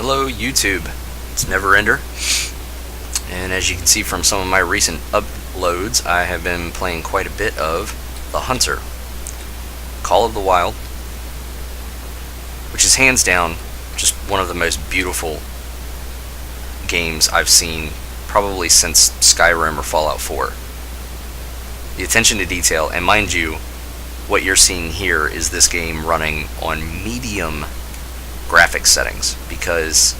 Hello YouTube, it's Neverender, and as you can see from some of my recent uploads, I have been playing quite a bit of The Hunter, Call of the Wild, which is hands down just one of the most beautiful games I've seen probably since Skyrim or Fallout 4. The attention to detail, and mind you, what you're seeing here is this game running on medium graphics settings because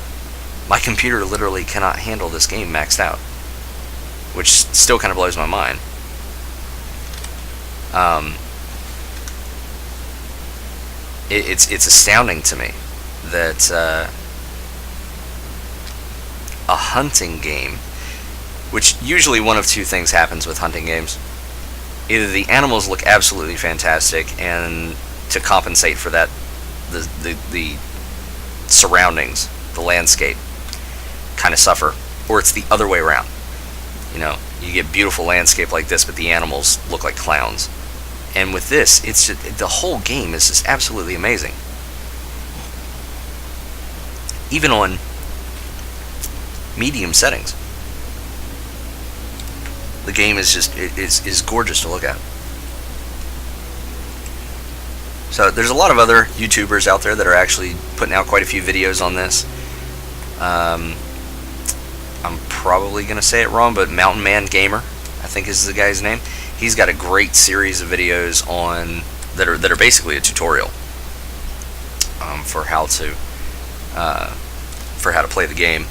my computer literally cannot handle this game maxed out, which still kind of blows my mind. It's astounding to me that a hunting game, which usually one of two things happens with hunting games. Either the animals look absolutely fantastic, and to compensate for that, the surroundings, the landscape, kind of suffer, or it's the other way around. You know, you get beautiful landscape like this, but the animals look like clowns. And with this, it's just, the whole game is just absolutely amazing. Even on medium settings, the game is just is gorgeous to look at. So there's a lot of other YouTubers out there that are actually putting out quite a few videos on this. I'm probably gonna say it wrong, but Mountain Man Gamer, I think is the guy's name. He's got a great series of videos on that are basically a tutorial for how to play the game,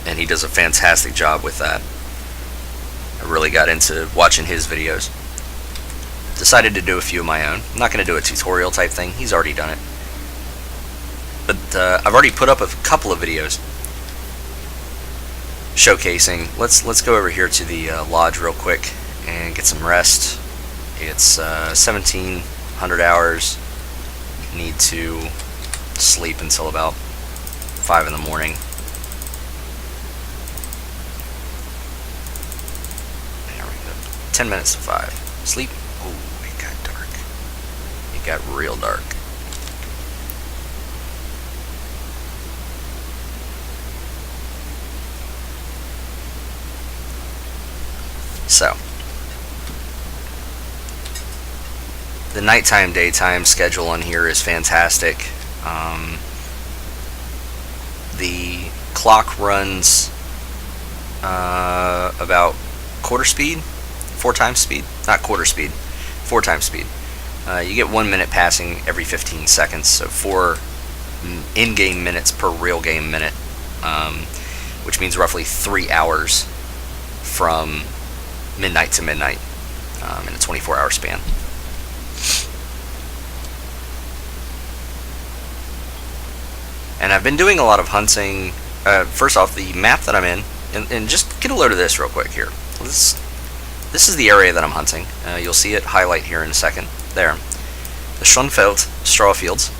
and he does a fantastic job with that. I really got into watching his videos. Decided to do a few of my own. I'm not going to do a tutorial type thing. He's already done it. But I've already put up a couple of videos showcasing. Let's go over here to the lodge real quick and get some rest. It's 1700 hours. Need to sleep until about 5 in the morning. There we go. 10 minutes to 5. Sleep. Oh, it got dark. It got real dark. So, the nighttime daytime schedule on here is fantastic. The clock runs about quarter speed, 4 times speed, not quarter speed, 4 times speed. You get 1 minute passing every 15 seconds, so 4 in-game minutes per real game minute, which means roughly 3 hours from midnight to midnight in a 24-hour span. And I've been doing a lot of hunting. First off, the map that I'm in, and just get a load of this real quick here. This is the area that I'm hunting. You'll see it highlight here in a second. There. The Schönfeld straw fields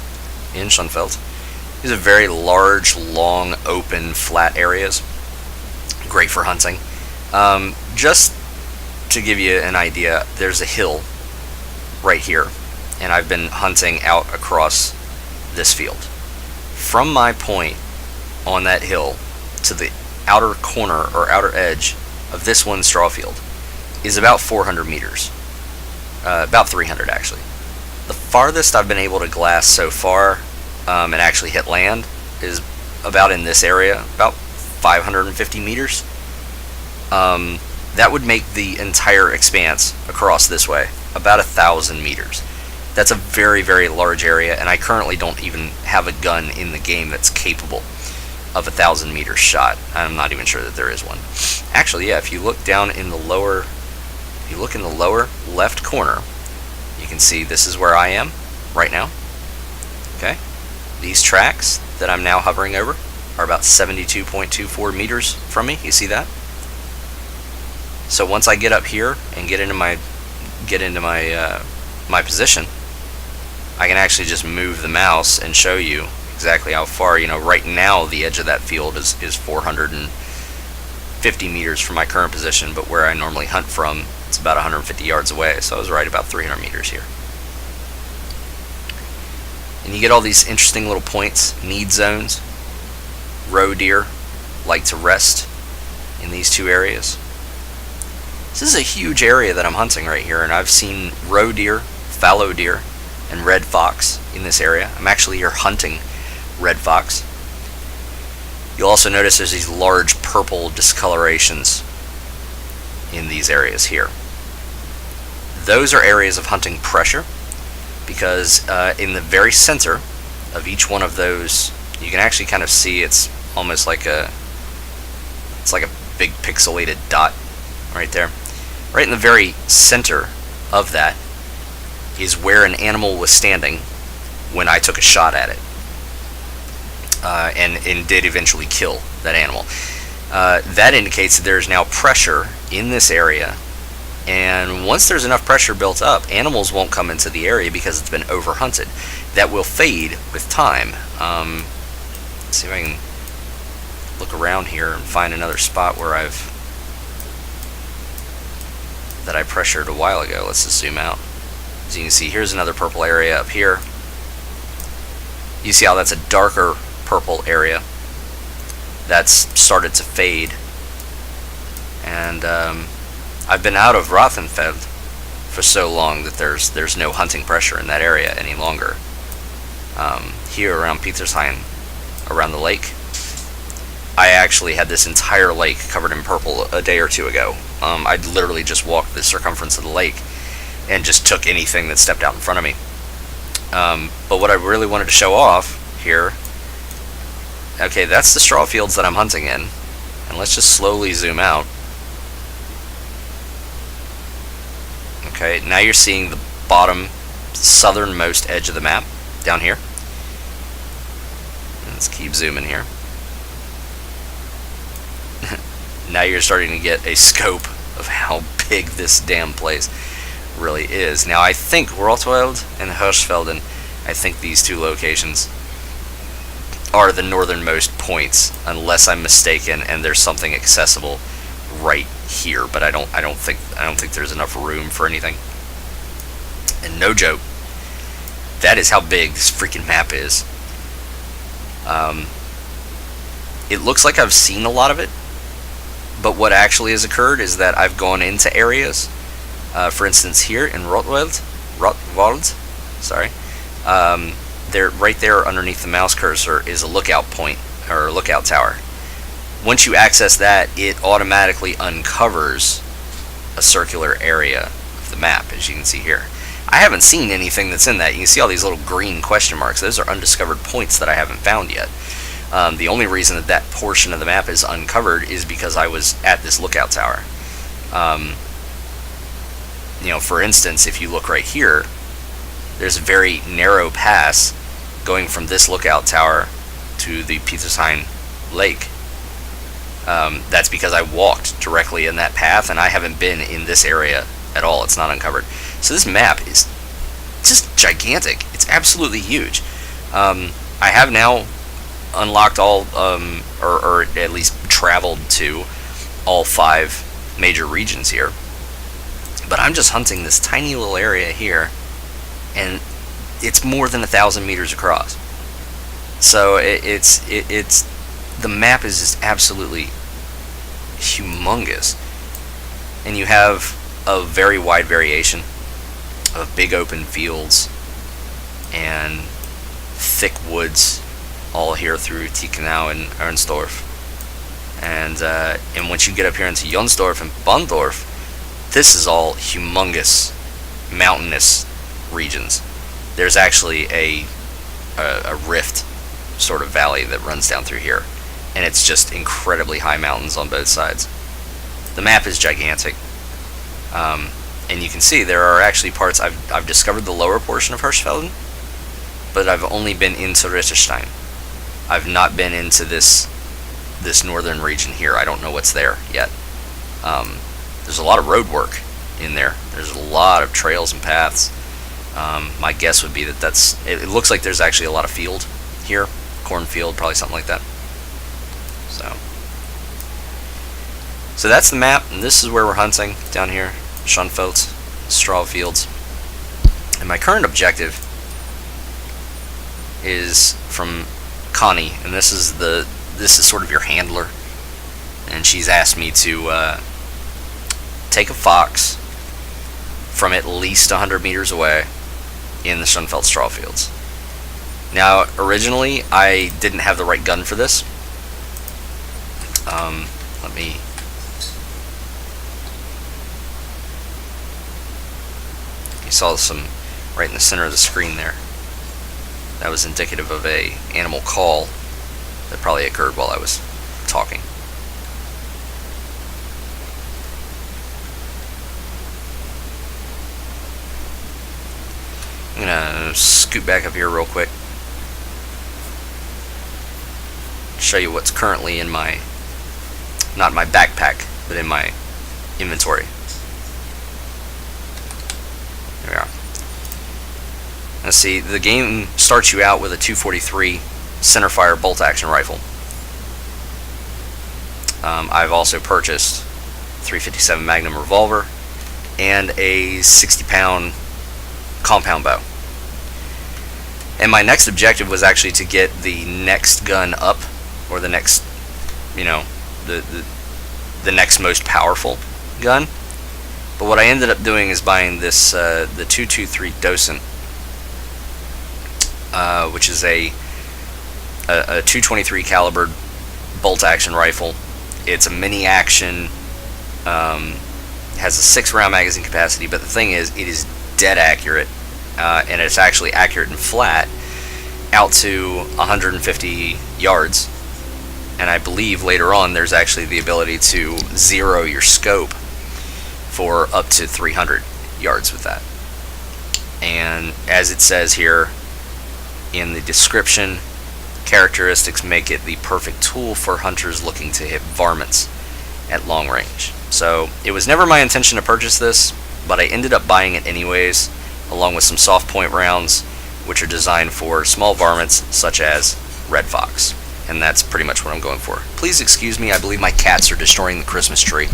in Schönfeld. These are very large, long, open, flat areas. Great for hunting. Just to give you an idea, there's a hill right here, and I've been hunting out across this field. From my point on that hill to the outer corner or outer edge of this one straw field is about 400 meters. About 300 actually. The farthest I've been able to glass so far and actually hit land is about in this area, about 550 meters. That would make the entire expanse across this way about 1,000 meters. That's a very, very large area, and I currently don't even have a gun in the game that's capable of 1,000 meter shot. I'm not even sure that there is one. Actually, yeah, if you look down in the lower, left corner, you can see this is where I am right now. Okay, these tracks that I'm now hovering over are about 72.24 meters from me. You see that? So once I get up here and get into my my position, I can actually just move the mouse and show you exactly how far. You know, right now the edge of that field is 450 meters from my current position, but where I normally hunt from, it's about 150 yards away, so I was right about 300 meters here. And you get all these interesting little points, need zones, roe deer like to rest in these two areas. This is a huge area that I'm hunting right here, and I've seen roe deer, fallow deer, and red fox in this area. I'm actually here hunting red fox. You'll also notice there's these large purple discolorations in these areas here. Those are areas of hunting pressure, because in the very center of each one of those, you can actually kind of see it's almost like it's like a big pixelated dot right there. Right in the very center of that is where an animal was standing when I took a shot at it, and did eventually kill that animal. That indicates that there's now pressure in this area, and once there's enough pressure built up, animals won't come into the area because it's been overhunted. That will fade with time. Let's see if I can look around here and find another spot where that I pressured a while ago. Let's just zoom out. As you can see, here's another purple area up here. You see how that's a darker purple area that's started to fade, and I've been out of Rothenfeld for so long that there's no hunting pressure in that area any longer. Here around Petersheim, around the lake, I actually had this entire lake covered in purple a day or two ago. I'd literally just walked the circumference of the lake and just took anything that stepped out in front of me. But what I really wanted to show off here, okay, that's the straw fields that I'm hunting in, and let's just slowly zoom out. Okay, now you're seeing the bottom southernmost edge of the map down here. Let's keep zooming here. Now you're starting to get a scope of how big this damn place really is. Now I think Rotwald and Hirschfelden, I think these two locations are the northernmost points, unless I'm mistaken, and there's something accessible right here, but I don't think there's enough room for anything. And no joke, that is how big this freaking map is. It looks like I've seen a lot of it, but what actually has occurred is that I've gone into areas. For instance, here in Rotwald, sorry, there, right there underneath the mouse cursor is a lookout point, or lookout tower. Once you access that, it automatically uncovers a circular area of the map, as you can see here. I haven't seen anything that's in that. You can see all these little green question marks. Those are undiscovered points that I haven't found yet. The only reason that that portion of the map is uncovered is because I was at this lookout tower. You know, for instance, if you look right here, there's a very narrow pass going from this lookout tower to the Petersheim Lake. That's because I walked directly in that path, and I haven't been in this area at all. It's not uncovered. So this map is just gigantic. It's absolutely huge. I have now unlocked all, or at least traveled to all 5 major regions here. But I'm just hunting this tiny little area here, and it's more than 1,000 meters across. So it's the map is just absolutely humongous, and you have a very wide variation of big open fields and thick woods all here through Tiechenau and Ernsdorf, and once you get up here into Jonsdorf and Bonndorf, this is all humongous mountainous regions. There's actually a rift sort of valley that runs down through here, and it's just incredibly high mountains on both sides. The map is gigantic, and you can see there are actually parts. I've discovered the lower portion of Hirschfelden, but I've only been into Ritterstein. I've not been into this northern region here. I don't know what's there yet. There's a lot of road work in there. There's a lot of trails and paths. My guess would be that it looks like there's actually a lot of field here, cornfield, probably something like that. So that's the map, and this is where we're hunting down here, Schönfeld, straw fields. And my current objective is from Connie, and this is the this is sort of your handler, and she's asked me to take a fox from at least 100 meters away in the Schoenfeld straw fields. Now, originally, I didn't have the right gun for this. Let me... You saw some right in the center of the screen there. That was indicative of a animal call that probably occurred while I was talking. I'm gonna scoot back up here real quick. Show you what's currently in my, not my backpack, but in my inventory. There we are. Let's see, the game starts you out with a 243 centerfire bolt action rifle. I've also purchased 357 Magnum revolver and a 60-pound compound bow. And my next objective was actually to get the next gun up, or the next, you know, the next most powerful gun. But what I ended up doing is buying this the 223 Docent, which is a 223 caliber bolt action rifle. It's a mini action, has a 6-round magazine capacity, but the thing is, it is dead accurate, and it's actually accurate and flat out to 150 yards. And I believe later on there's actually the ability to zero your scope for up to 300 yards with that. And as it says here in the description, characteristics make it the perfect tool for hunters looking to hit varmints at long range. So it was never my intention to purchase this, but I ended up buying it anyways, along with some soft point rounds, which are designed for small varmints such as red fox. And that's pretty much what I'm going for. Please excuse me, I believe my cats are destroying the Christmas tree.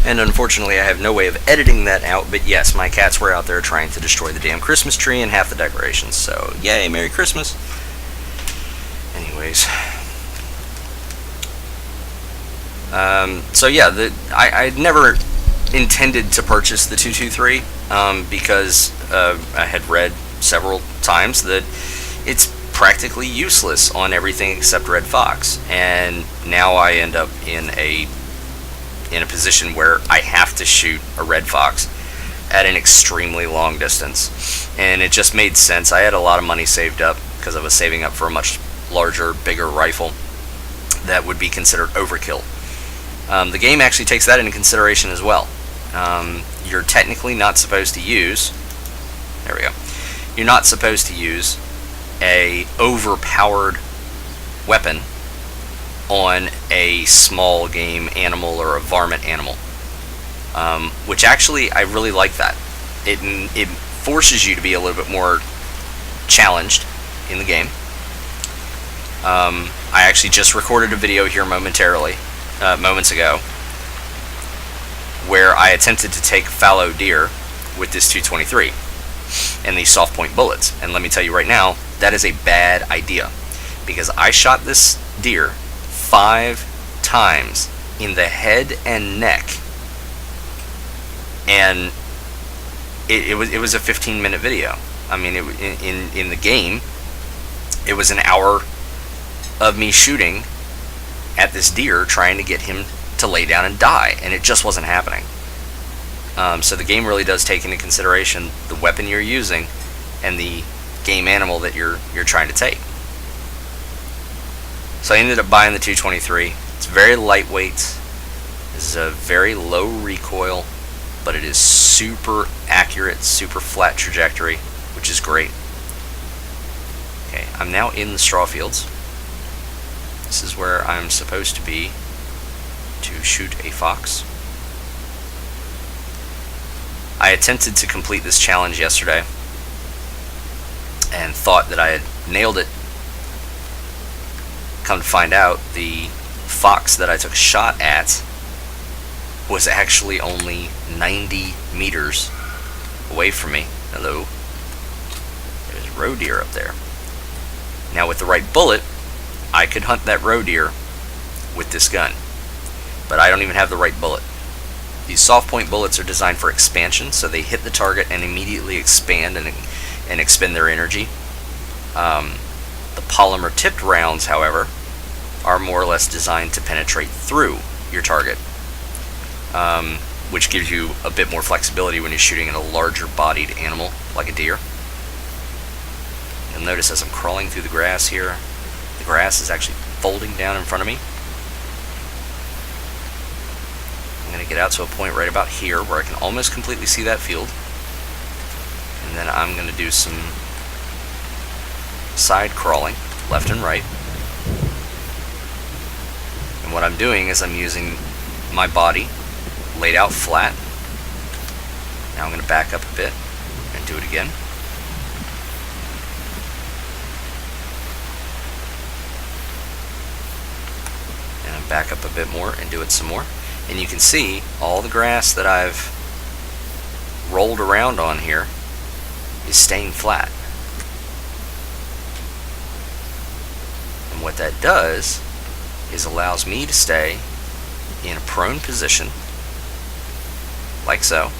And unfortunately I have no way of editing that out, but yes, my cats were out there trying to destroy the damn Christmas tree and half the decorations, so yay, Merry Christmas. Anyways. So yeah, I never intended to purchase the 223 because I had read several times that it's practically useless on everything except red fox, and now I end up in a position where I have to shoot a red fox at an extremely long distance, and it just made sense. I had a lot of money saved up because I was saving up for a much larger, bigger rifle that would be considered overkill. The game actually takes that into consideration as well. You're technically not supposed to use, there we go, you're not supposed to use a overpowered weapon on a small game animal or a varmint animal, which actually I really like that. It forces you to be a little bit more challenged in the game. I actually just recorded a video here moments ago, where I attempted to take fallow deer with this 223 and these soft point bullets, and let me tell you right now, that is a bad idea, because I shot this deer 5 times in the head and neck, and it was a 15-minute video. I mean, in the game, it was an hour of me shooting at this deer, trying to get him to lay down and die, and it just wasn't happening. So the game really does take into consideration the weapon you're using and the game animal that you're trying to take. So I ended up buying the 223. It's very lightweight. This is a very low recoil, but it is super accurate, super flat trajectory, which is great. Okay, I'm now in the straw fields. This is where I'm supposed to be to shoot a fox. I attempted to complete this challenge yesterday and thought that I had nailed it. Come to find out, the fox that I took a shot at was actually only 90 meters away from me. Hello. There's a roe deer up there. Now with the right bullet, I could hunt that roe deer with this gun, but I don't even have the right bullet. These soft point bullets are designed for expansion, so they hit the target and immediately expand and expend their energy. The polymer tipped rounds, however, are more or less designed to penetrate through your target, which gives you a bit more flexibility when you're shooting at a larger bodied animal like a deer. You'll notice as I'm crawling through the grass here, the grass is actually folding down in front of me. I'm going to get out to a point right about here where I can almost completely see that field, and then I'm going to do some side crawling left and right. And what I'm doing is I'm using my body laid out flat. Now I'm going to back up a bit and do it again. And I'm back up a bit more and do it some more. And you can see all the grass that I've rolled around on here is staying flat. And what that does is allows me to stay in a prone position, like so,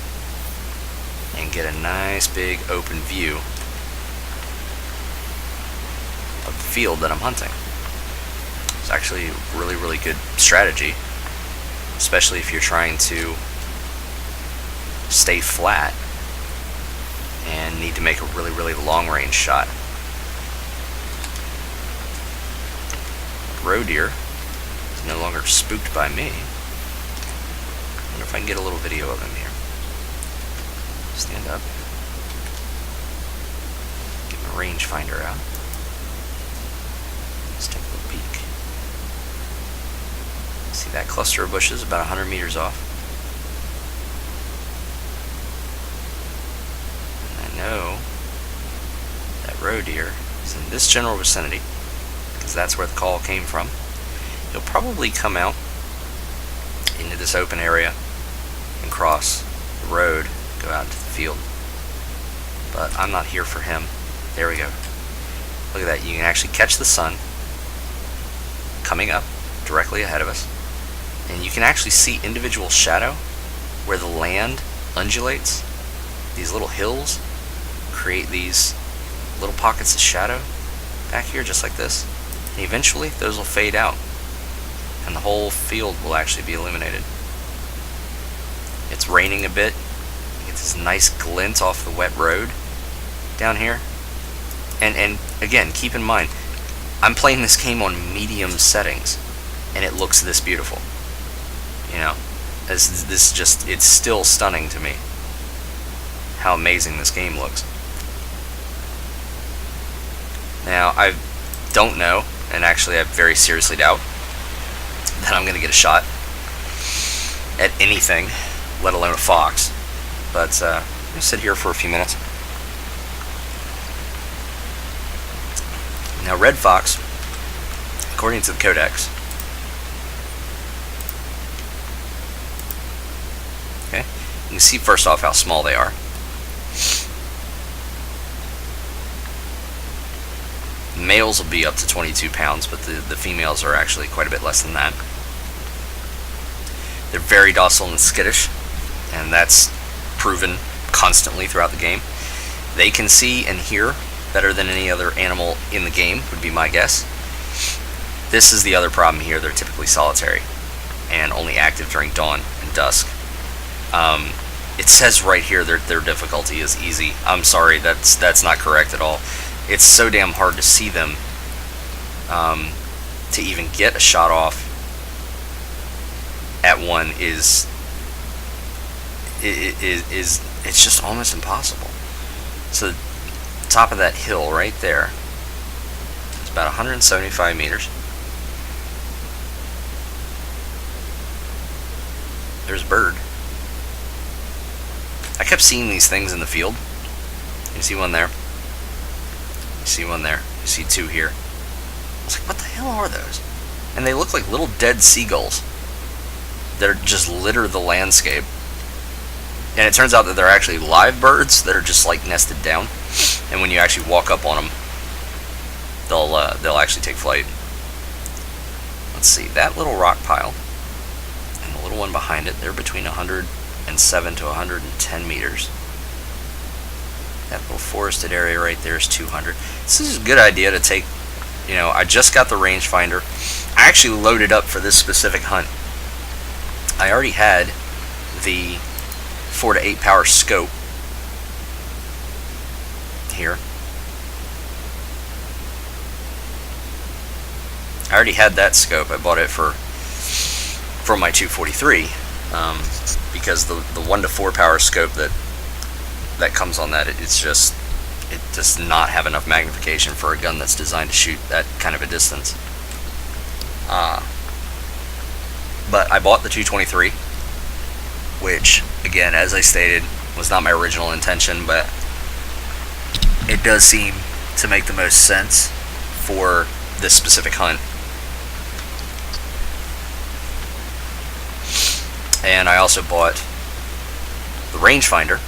and get a nice big open view of the field that I'm hunting. It's actually a really, really good strategy, especially if you're trying to stay flat and need to make a really, really long range shot. Roe deer is no longer spooked by me. I wonder if I can get a little video of him here. Stand up. Get my rangefinder out. Let's take a little peek. See that cluster of bushes about 100 meters off? And I know that roe deer is in this general vicinity, because that's where the call came from. He'll probably come out into this open area and cross the road, go out into the field. But I'm not here for him. There we go. Look at that. You can actually catch the sun coming up directly ahead of us. And you can actually see individual shadow where the land undulates. These little hills create these little pockets of shadow back here, just like this. And eventually those will fade out and the whole field will actually be illuminated. It's raining a bit. You get this nice glint off the wet road down here. And again, keep in mind, I'm playing this game on medium settings and it looks this beautiful. You know, this just, it's still stunning to me how amazing this game looks. Now, I don't know, and actually I very seriously doubt that I'm going to get a shot at anything, let alone a fox. But I'm going to sit here for a few minutes. Now, red fox, according to the codex, okay, you can see first off how small they are. Males will be up to 22 pounds, but the females are actually quite a bit less than that. They're very docile and skittish, and that's proven constantly throughout the game. They can see and hear better than any other animal in the game, would be my guess. This is the other problem here. They're typically solitary and only active during dawn and dusk. It says right here their difficulty is easy. I'm sorry, that's not correct at all. It's so damn hard to see them, to even get a shot off at one is it's just almost impossible. So top of that hill right there, it's about 175 meters. There's a bird. I kept seeing these things in the field. You see one there. You see one there. You see two here. I was like, what the hell are those? And they look like little dead seagulls that just litter the landscape. And it turns out that they're actually live birds that are just like nested down. And when you actually walk up on them, they'll actually take flight. Let's see, that little rock pile and the little one behind it, they're between 107 to 110 meters. That little forested area right there is 200. This is a good idea to take. You know, I just got the rangefinder. I actually loaded up for this specific hunt. I already had the 4 to 8 power scope here. I already had that scope. I bought it for my 243 because the 1 to 4 power scope that comes on that, it does not have enough magnification for a gun that's designed to shoot that kind of a distance. But I bought the 223, which, again, as I stated, was not my original intention, but it does seem to make the most sense for this specific hunt. And I also bought the rangefinder,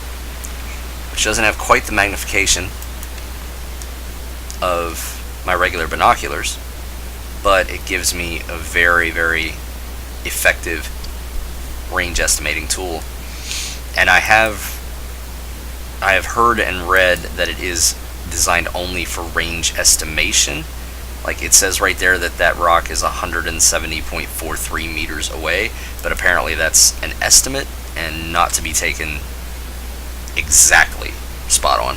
which doesn't have quite the magnification of my regular binoculars, but it gives me a very, very effective range estimating tool. And I have heard and read that it is designed only for range estimation. Like it says right there that rock is 170.43 meters away, but apparently that's an estimate and not to be taken exactly spot on.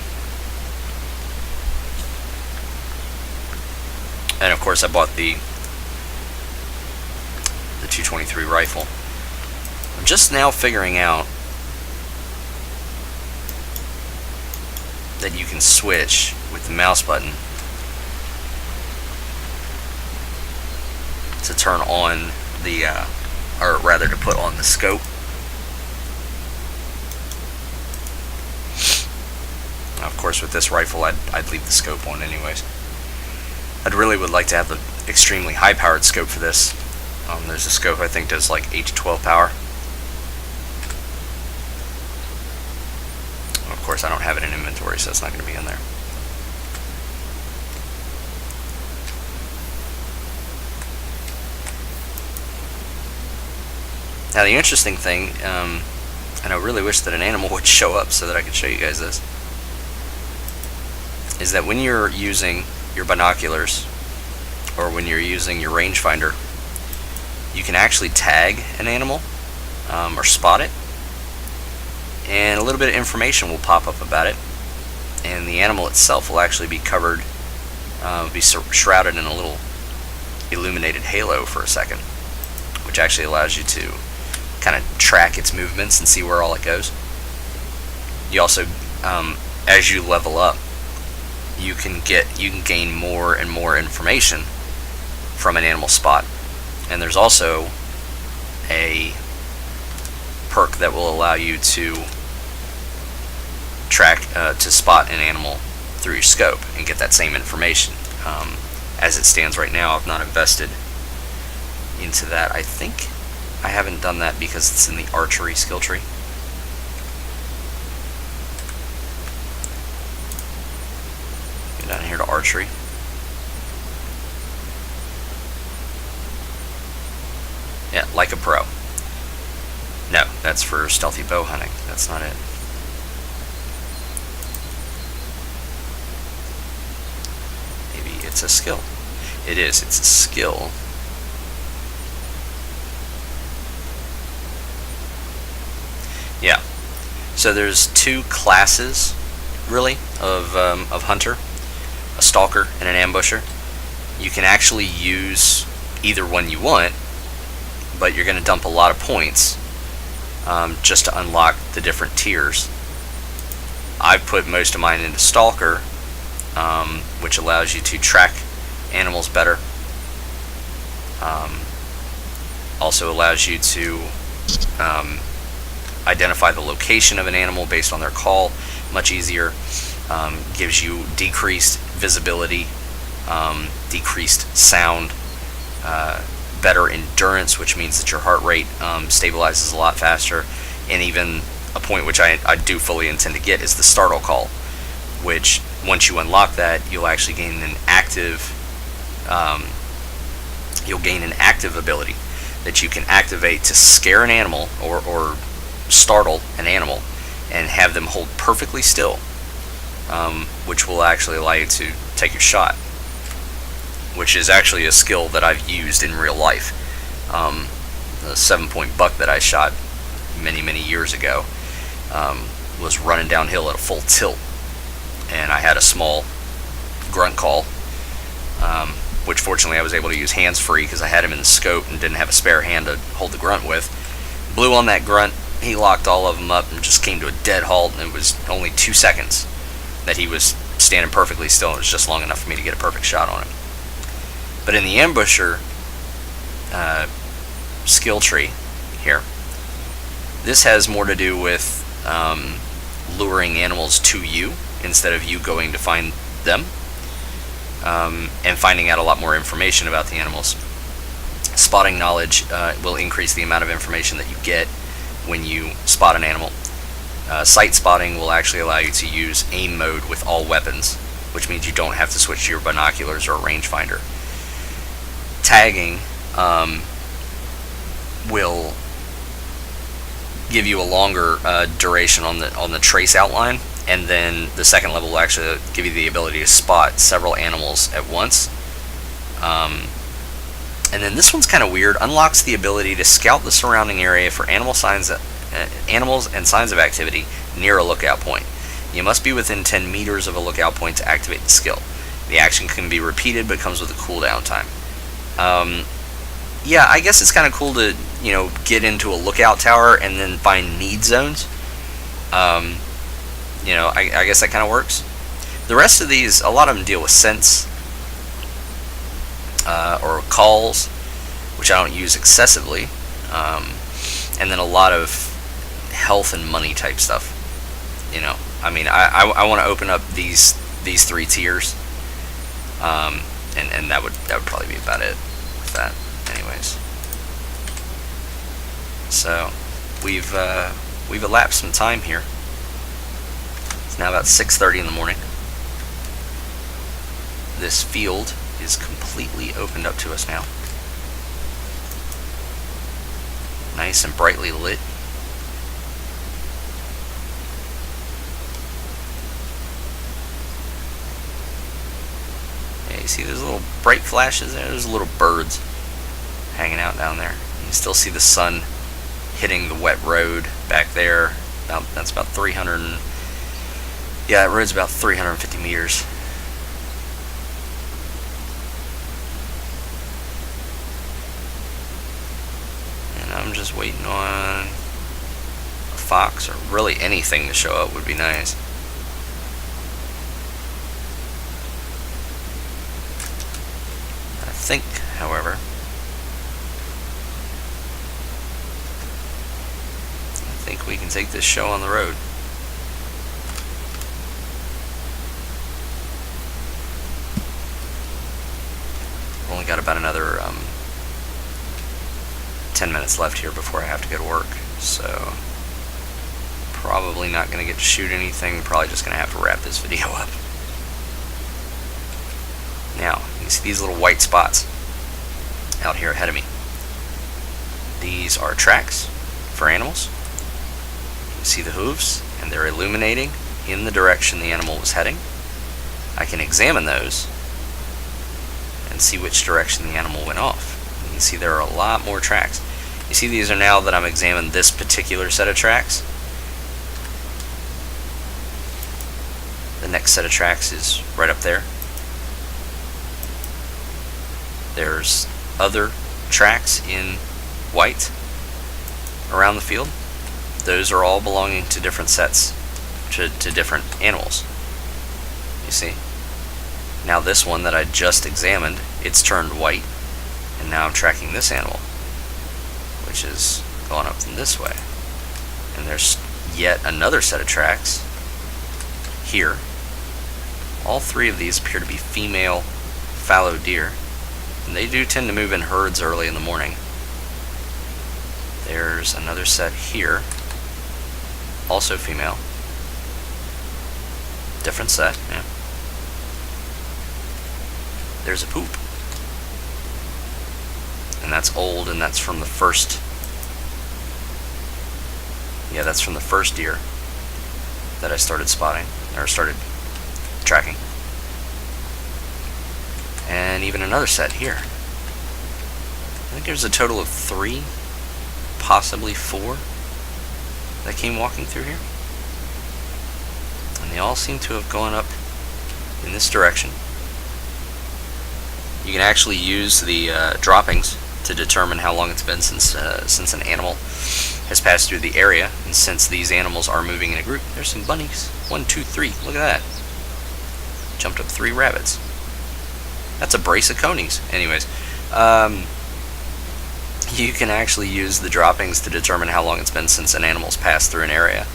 And of course I bought the 223 rifle. I'm just now figuring out that you can switch with the mouse button to turn on the, or rather to put on the scope. Now, of course, with this rifle, I'd leave the scope on anyways. I'd really would like to have the extremely high-powered scope for this. There's a scope I think does like 8 to 12 power. Of course, I don't have it in inventory, so it's not going to be in there. Now, the interesting thing, and I really wish that an animal would show up so that I could show you guys this, is that when you're using your binoculars or when you're using your rangefinder, you can actually tag an animal or spot it, and a little bit of information will pop up about it, and the animal itself will actually be covered, be shrouded in a little illuminated halo for a second, which actually allows you to kind of track its movements and see where all it goes. You also, as you level up, you can gain more and more information from an animal spot. And there's also a perk that will allow you to track, to spot an animal through your scope and get that same information. As it stands right now, I've not invested into that. I think I haven't done that because it's in the archery skill tree. Go down here to archery. Yeah, like a pro. No, that's for stealthy bow hunting. That's not it. Maybe it's a skill. It is. It's a skill. Yeah. So there's two classes, really, of hunter: a stalker and an ambusher. You can actually use either one you want, but you're going to dump a lot of points just to unlock the different tiers. I've put most of mine into stalker, which allows you to track animals better. Also allows you to identify the location of an animal based on their call much easier. Gives you decreased visibility, decreased sound, better endurance, which means that your heart rate stabilizes a lot faster, and even a point which I do fully intend to get is the Startle Call, which once you unlock that, you'll actually gain an active ability that you can activate to scare an animal or startle an animal and have them hold perfectly still, which will actually allow you to take your shot, which is actually a skill that I've used in real life. The 7-point buck that I shot many years ago was running downhill at a full tilt, and I had a small grunt call, which fortunately I was able to use hands free because I had him in the scope and didn't have a spare hand to hold the grunt with. Blew on that grunt, he locked all of them up and just came to a dead halt, and it was only 2 seconds that he was standing perfectly still. It was just long enough for me to get a perfect shot on him. But in the ambusher skill tree here, this has more to do with luring animals to you instead of you going to find them, and finding out a lot more information about the animals. Spotting knowledge will increase the amount of information that you get when you spot an animal. Sight spotting will actually allow you to use aim mode with all weapons, which means you don't have to switch to your binoculars or a rangefinder. Tagging will give you a longer duration on the trace outline, and then the second level will actually give you the ability to spot several animals at once. And then this one's kind of weird. Unlocks the ability to scout the surrounding area for animals and signs of activity near a lookout point. You must be within 10 meters of a lookout point to activate the skill. The action can be repeated, but comes with a cooldown time. Yeah, I guess it's kind of cool to get into a lookout tower and then find need zones. I guess that kind of works. The rest of these, a lot of them deal with scents or calls, which I don't use excessively, and then a lot of health and money type stuff. I want to open up these 3 tiers, and that would probably be about it with that. Anyways, so we've elapsed some time here. It's now about 6:30 in the morning. This field is completely opened up to us now. Nice and brightly lit. Yeah, you see those little bright flashes there? There's little birds hanging out down there. You can still see the sun hitting the wet road back there. That's about 300. Yeah, that road's about 350 meters. And I'm just waiting on a fox, or really anything to show up would be nice. I think, however, we can take this show on the road. Only got about another 10 minutes left here before I have to go to work, so probably not going to get to shoot anything. Probably just going to have to wrap this video up. Now, you see these little white spots out here ahead of me. These are tracks for animals. You see the hooves, and they're illuminating in the direction the animal was heading. I can examine those and see which direction the animal went off. You can see there are a lot more tracks. You see these are now that I'm examining this particular set of tracks. The next set of tracks is right up there. There's other tracks in white around the field. Those are all belonging to different sets, to different animals. You see? Now this one that I just examined, it's turned white, and now I'm tracking this animal, which is going up this way. And there's yet another set of tracks here. All three of these appear to be female fallow deer, and they do tend to move in herds early in the morning. There's another set here, also female. Different set, yeah. There's a poop. And that's old, and that's from the first. Yeah, that's from the first deer that I started spotting, or started tracking. And even another set here. I think there's a total of 3, possibly 4, that came walking through here. And they all seem to have gone up in this direction. You can actually use the droppings to determine how long it's been since an animal has passed through the area. And since these animals are moving in a group, there's some bunnies. 1, 2, 3. Look at that. Jumped up 3 rabbits. That's a brace of conies. Anyways, you can actually use the droppings to determine how long it's been since an animal's passed through an area.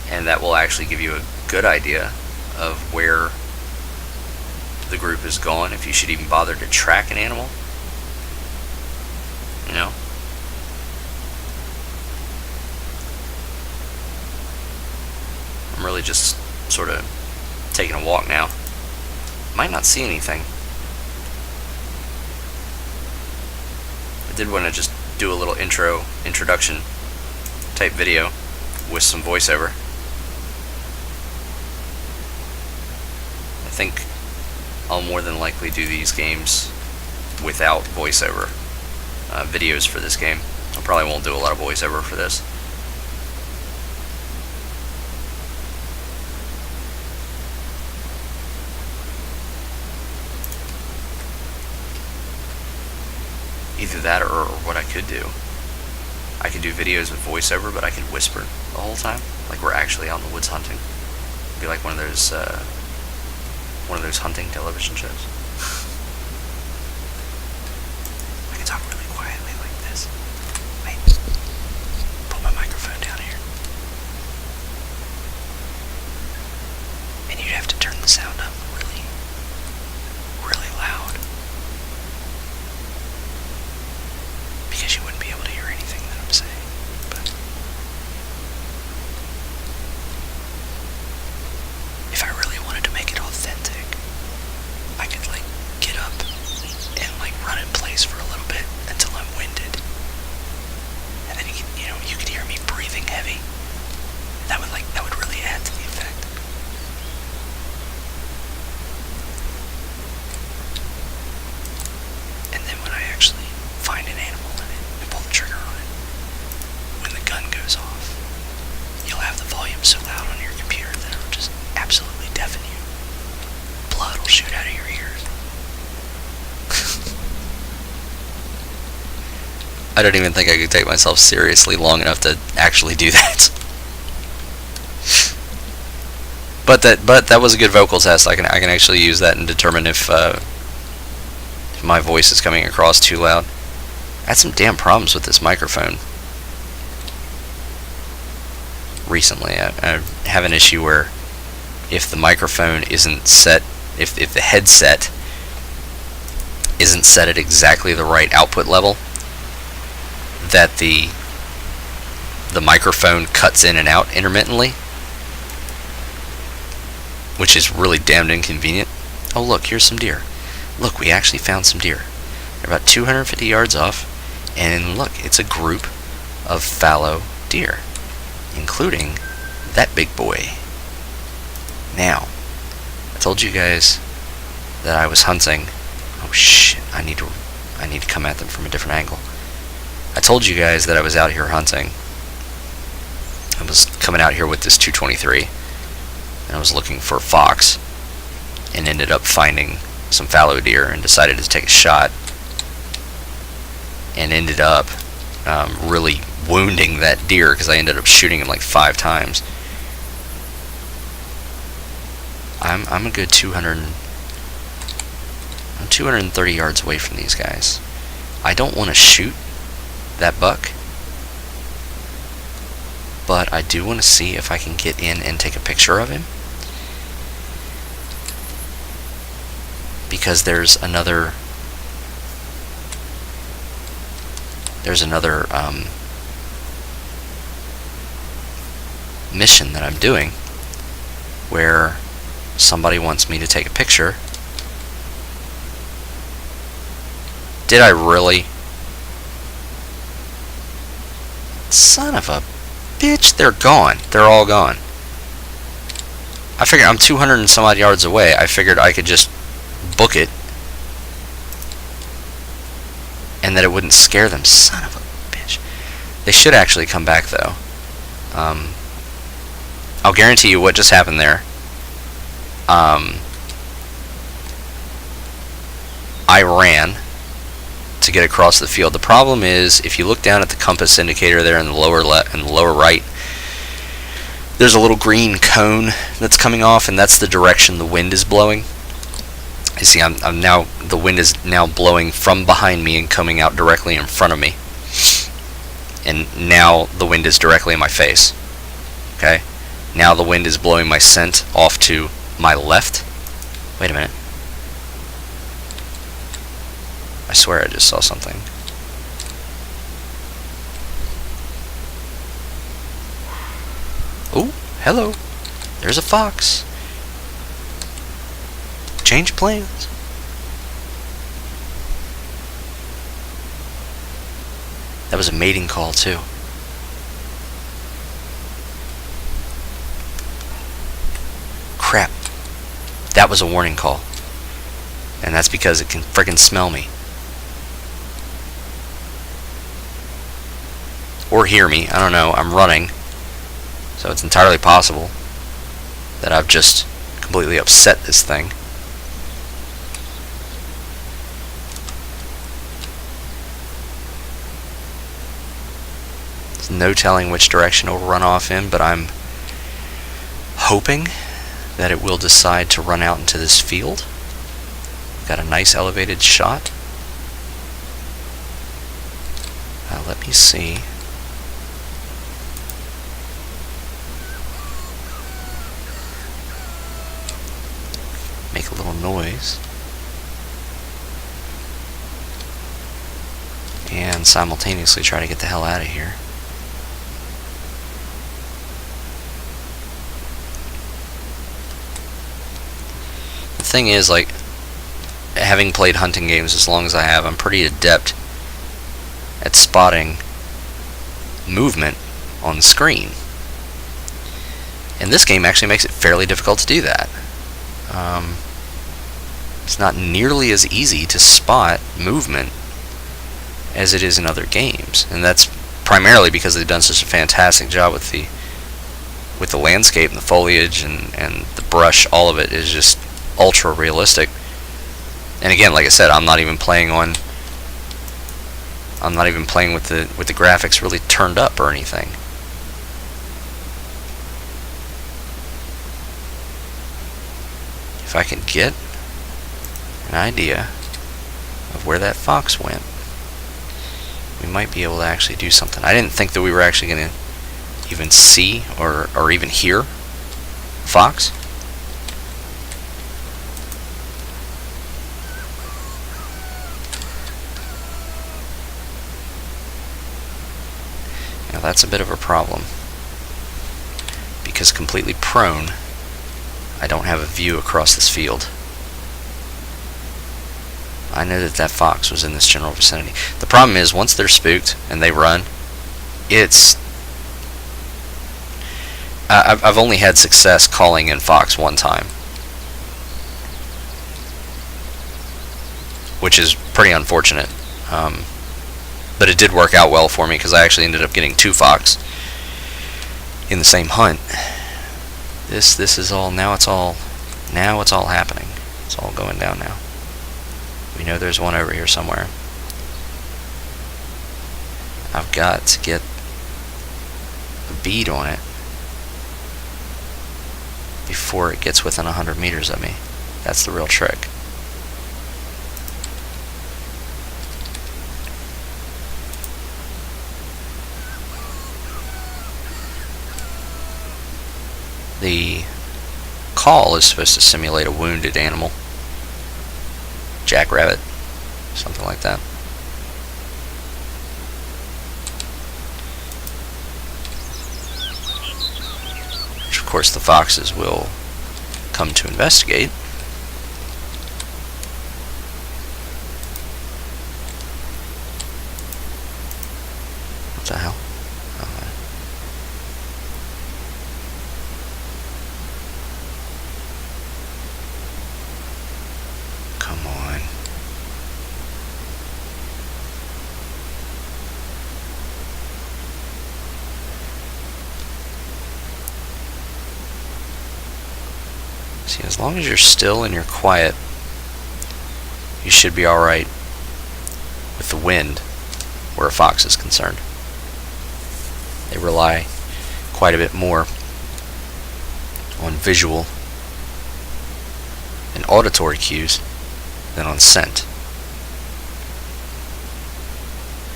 And that will actually give you a good idea of where the group is gone, if you should even bother to track an animal. You know? I'm really just sort of taking a walk now. Might not see anything. I did want to just do a little introduction type video with some voiceover. I think I'll more than likely do these games without voiceover videos for this game. I probably won't do a lot of voiceover for this. Either that, or what I could do, I could do videos with voiceover, but I could whisper the whole time, like we're actually out in the woods hunting. It'd be like one of those hunting television shows. I can talk really quietly like this. Wait, put my microphone down here, and you'd have to turn the sound up really, really loud, because you wouldn't be able to hear anything that I'm saying. But if I really wanted to make it authentic, I could get up and run in place for a little bit until I'm winded, and then you could hear me breathing heavy. That would really add to the effect. And then when I actually find an animal in it and pull the trigger on it, when the gun goes off, you'll have the volume so loud on your computer that it'll just absolutely deafen you. Blood will shoot out of your ears. I don't even think I could take myself seriously long enough to actually do that. But that was a good vocal test. I can actually use that and determine if my voice is coming across too loud. I had some damn problems with this microphone recently. I have an issue where if the microphone isn't set, if the headset isn't set at exactly the right output level, that the microphone cuts in and out intermittently, which is really damned inconvenient. Oh look, here's some deer. Look, we actually found some deer. They're about 250 yards off, and look, it's a group of fallow deer, including that big boy. Now, I told you guys that I was hunting shit, I need to come at them from a different angle. I told you guys that I was out here hunting. I was coming out here with this 223, and I was looking for fox, and ended up finding some fallow deer, and decided to take a shot, and ended up really wounding that deer, because I ended up shooting him like 5 times. I'm a good 230 yards away from these guys. I don't want to shoot that buck, but I do want to see if I can get in and take a picture of him, because there's another mission that I'm doing where somebody wants me to take a picture. Did I really? Son of a bitch, they're gone. They're all gone. I figured I'm 200 and some odd yards away. I figured I could just book it and that it wouldn't scare them. Son of a bitch. They should actually come back though. I'll guarantee you what just happened there. I ran to get across the field. The problem is, if you look down at the compass indicator there in the lower left and the lower right, there's a little green cone that's coming off, and that's the direction the wind is blowing. You see, I'm now, the wind is now blowing from behind me and coming out directly in front of me, and now the wind is directly in my face. Okay, now the wind is blowing my scent off to my left. Wait a minute. I swear I just saw something. Oh, hello. There's a fox. Change plans. That was a mating call too. Crap. That was a warning call. And that's because it can frickin' smell me. Or hear me. I don't know. I'm running. So it's entirely possible that I've just completely upset this thing. There's no telling which direction it'll run off in, but I'm hoping that it will decide to run out into this field. Got a nice elevated shot. Let me see. Make a little noise. And simultaneously try to get the hell out of here. The thing is, like, having played hunting games as long as I have, I'm pretty adept at spotting movement on the screen. And this game actually makes it fairly difficult to do that. It's not nearly as easy to spot movement as it is in other games, and that's primarily because they've done such a fantastic job with the landscape and the foliage and the brush. All of it is just ultra realistic. And again, like I said, I'm not even playing with the graphics really turned up or anything. If I can get an idea of where that fox went, we might be able to actually do something. I didn't think that we were actually going to even see or even hear fox. Now that's a bit of a problem, because completely prone, I don't have a view across this field. I know that fox was in this general vicinity. The problem is, once they're spooked and they run, it's... I've only had success calling in fox one time. which is pretty unfortunate. But it did work out well for me because I actually ended up getting 2 fox in the same hunt. This is all now. It's all happening. It's all going down now. We know there's one over here somewhere. I've got to get a bead on it before it gets within 100 meters of me. That's the real trick. The call is supposed to simulate a wounded animal. Jackrabbit, something like that. Which of course the foxes will come to investigate. What the hell? Come on. See, as long as you're still and you're quiet, you should be alright with the wind where a fox is concerned. They rely quite a bit more on visual and auditory cues than on scent.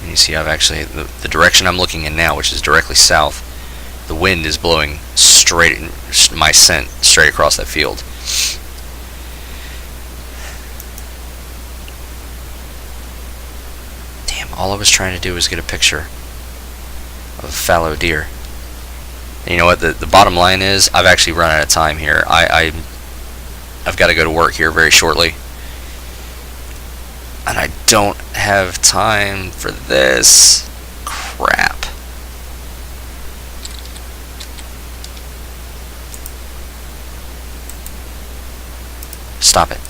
And you see I've actually, the direction I'm looking in now, which is directly south, the wind is blowing my scent straight across that field. Damn, all I was trying to do was get a picture of a fallow deer. And you know what, the bottom line is, I've actually run out of time here. I've got to go to work here very shortly. And I don't have time for this crap. Stop it.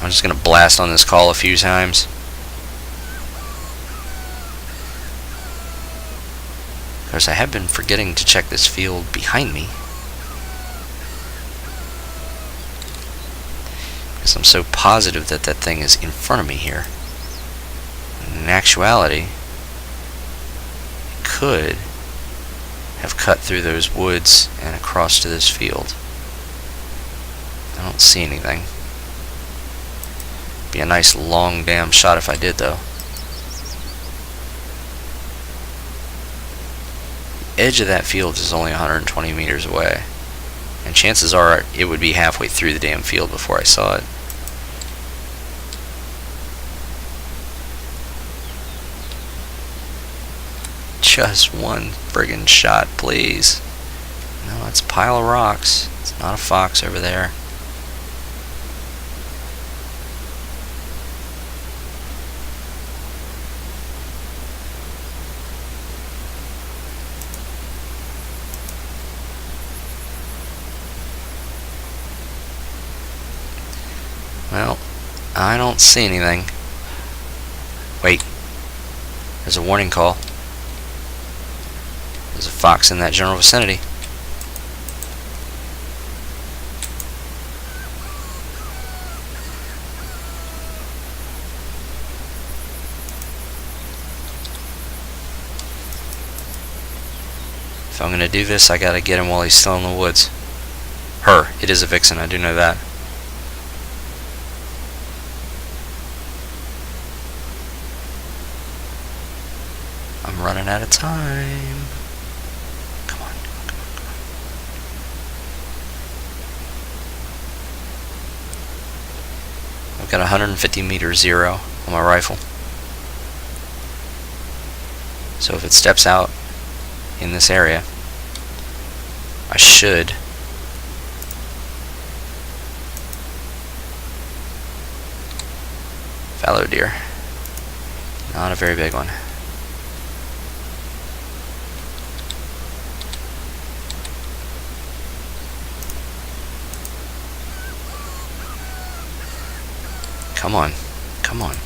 I'm just going to blast on this call a few times. Of course, I have been forgetting to check this field behind me, because I'm so positive that that thing is in front of me here. In actuality, it could have cut through those woods and across to this field. I don't see anything. Be a nice long damn shot if I did, though. The edge of that field is only 120 meters away, and chances are it would be halfway through the damn field before I saw it. Just one friggin' shot, please. No, it's a pile of rocks. It's not a fox over there. Well, I don't see anything. Wait. There's a warning call. There's a fox in that general vicinity. If I'm gonna do this, I gotta get him while he's still in the woods. Her. It is a vixen, I do know that. I'm running out of time. Come on, come on, come on, come on. I've got 150 meter zero on my rifle. So if it steps out in this area, I should fallow deer. Not a very big one. Come on. Come on.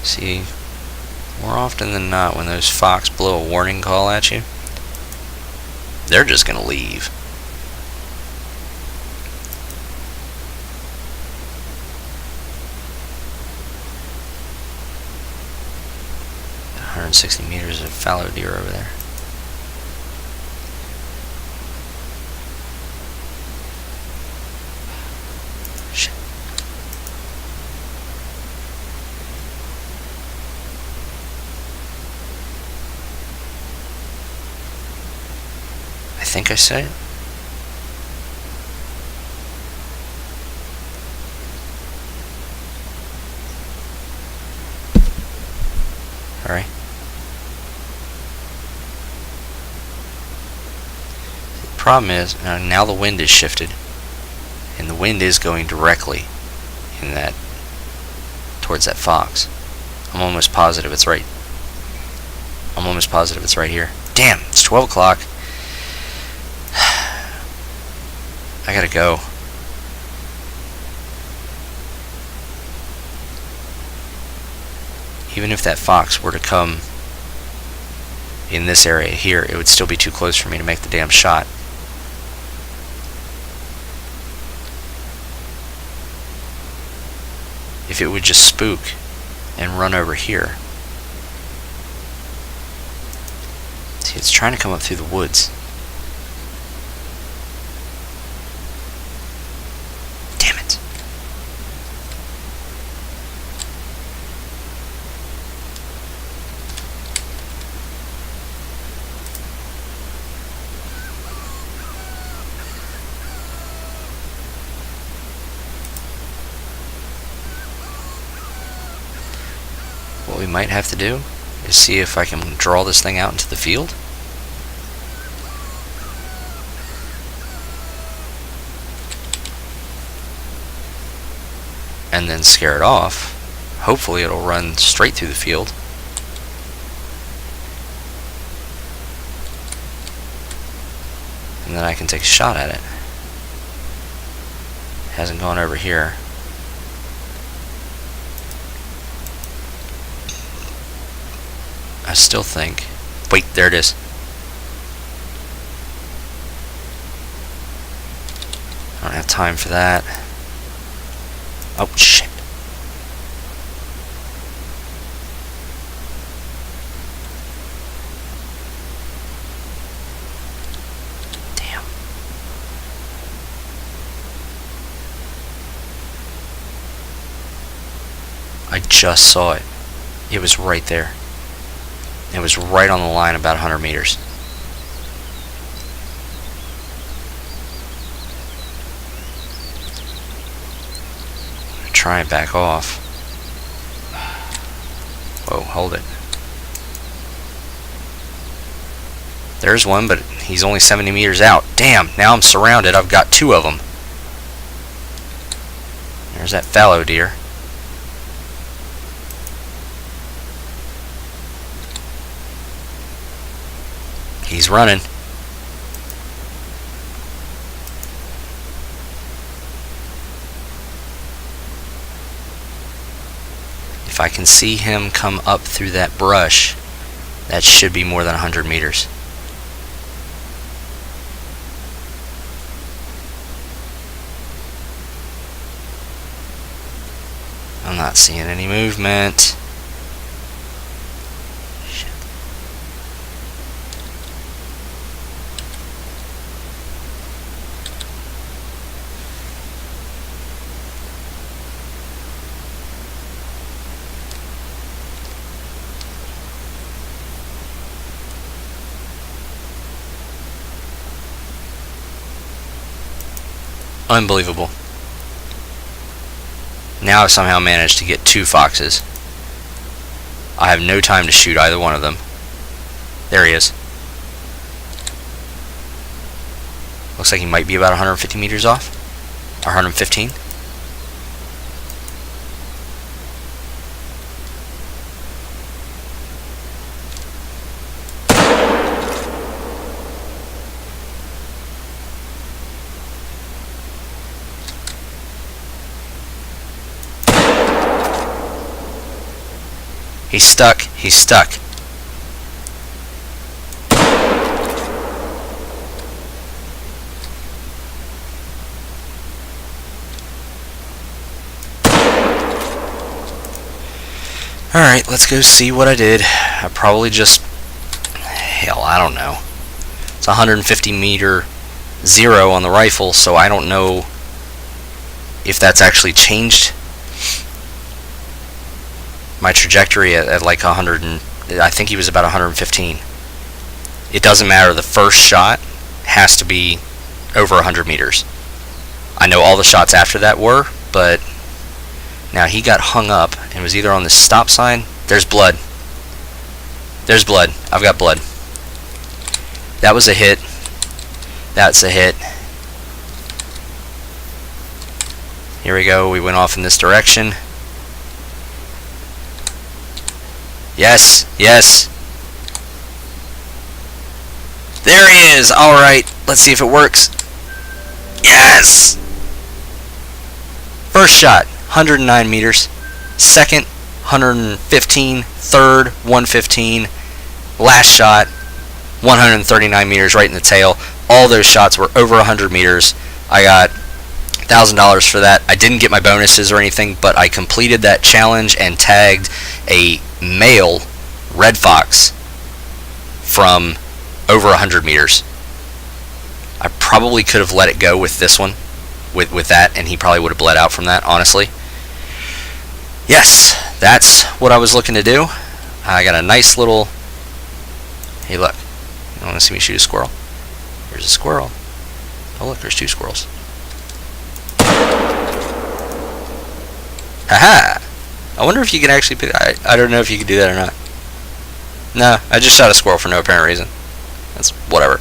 See, more often than not, when those fox blow a warning call at you, they're just gonna leave. .160 meters of fallow deer over there. Shit. I think I said it. Alright. The problem is, now the wind is shifted, and the wind is going directly in that, towards that fox. I'm almost positive it's right. I'm almost positive it's right here. Damn, it's 12 o'clock. I gotta go. Even if that fox were to come in this area here, it would still be too close for me to make the damn shot. If it would just spook and run over here. See, it's trying to come up through the woods. Damn it. What we might have to do is see if I can draw this thing out into the field. And then scare it off. Hopefully it'll run straight through the field. And then I can take a shot at it. Hasn't gone over here. I still think... Wait, there it is. I don't have time for that. Oh, shit. Damn. I just saw it. It was right there. It was right on the line, about 100 meters. Try and back off. Whoa, hold it. There's one, but he's only 70 meters out. Damn, now I'm surrounded. I've got two of them. There's that fallow deer. He's running. If I can see him come up through that brush, that should be more than 100 meters. I'm not seeing any movement. Shit. Unbelievable. Now I've somehow managed to get two foxes. I have no time to shoot either one of them. There he is. Looks like he might be about 150 meters off. Or 115. He's stuck. He's stuck. Alright, let's go see what I did. I probably just... Hell, I don't know. It's 150 meter 0 on the rifle, so I don't know if that's actually changed my trajectory at like 100 and... I think he was about 115. It doesn't matter. The first shot has to be over 100 meters. I know all the shots after that were, but... Now he got hung up and was either on the stop sign. There's blood. There's blood. I've got blood. That was a hit. That's a hit. Here we go. We went off in this direction. Yes. Yes. There he is. Alright. Let's see if it works. Yes! First shot. 109 meters, second 115, third 115, last shot 139 meters right in the tail. All those shots were over 100 meters. I got $1,000 for that. I didn't get my bonuses or anything, but I completed that challenge and tagged a male red fox from over 100 meters. I probably could have let it go with this one, with that, and he probably would have bled out from that, honestly. Yes, that's what I was looking to do. I got a nice little... Hey, look. You want to see me shoot a squirrel? Here's a squirrel. Oh, look, there's 2 squirrels. Haha! I wonder if you can actually pick... I don't know if you can do that or not. No, I just shot a squirrel for no apparent reason. That's whatever.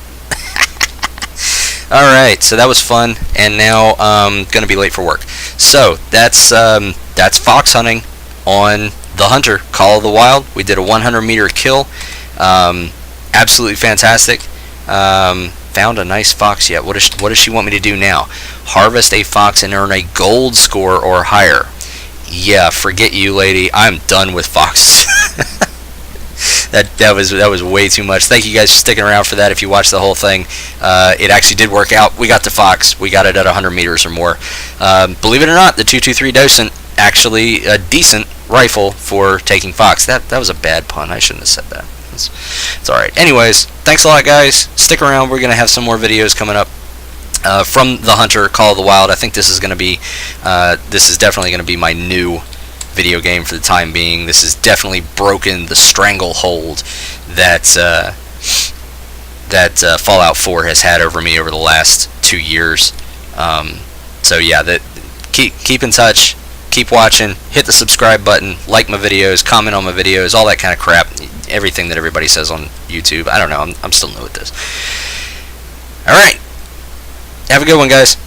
Alright, so that was fun, and now I'm going to be late for work. So, that's fox hunting on the Hunter, Call of the Wild. We did a 100 meter kill. Absolutely fantastic. Found a nice fox yet. What does she want me to do now? Harvest a fox and earn a gold score or higher. Yeah, forget you, lady. I'm done with foxes. That was way too much. Thank you guys for sticking around for that. If you watched the whole thing, it actually did work out. We got the fox. We got it at 100 meters or more. Believe it or not, the 223 Docent actually a decent rifle for taking fox. That was a bad pun. I shouldn't have said that. It's all right. Anyways, thanks a lot, guys. Stick around. We're gonna have some more videos coming up from the Hunter, Call of the Wild. I think this is gonna be this is definitely gonna be my new video game for the time being. This has definitely broken the stranglehold that Fallout 4 has had over me over the last 2 years. So yeah, keep in touch, keep watching, hit the subscribe button, like my videos, comment on my videos, all that kind of crap, everything that everybody says on YouTube. I don't know, I'm still new at this. Alright, have a good one, guys.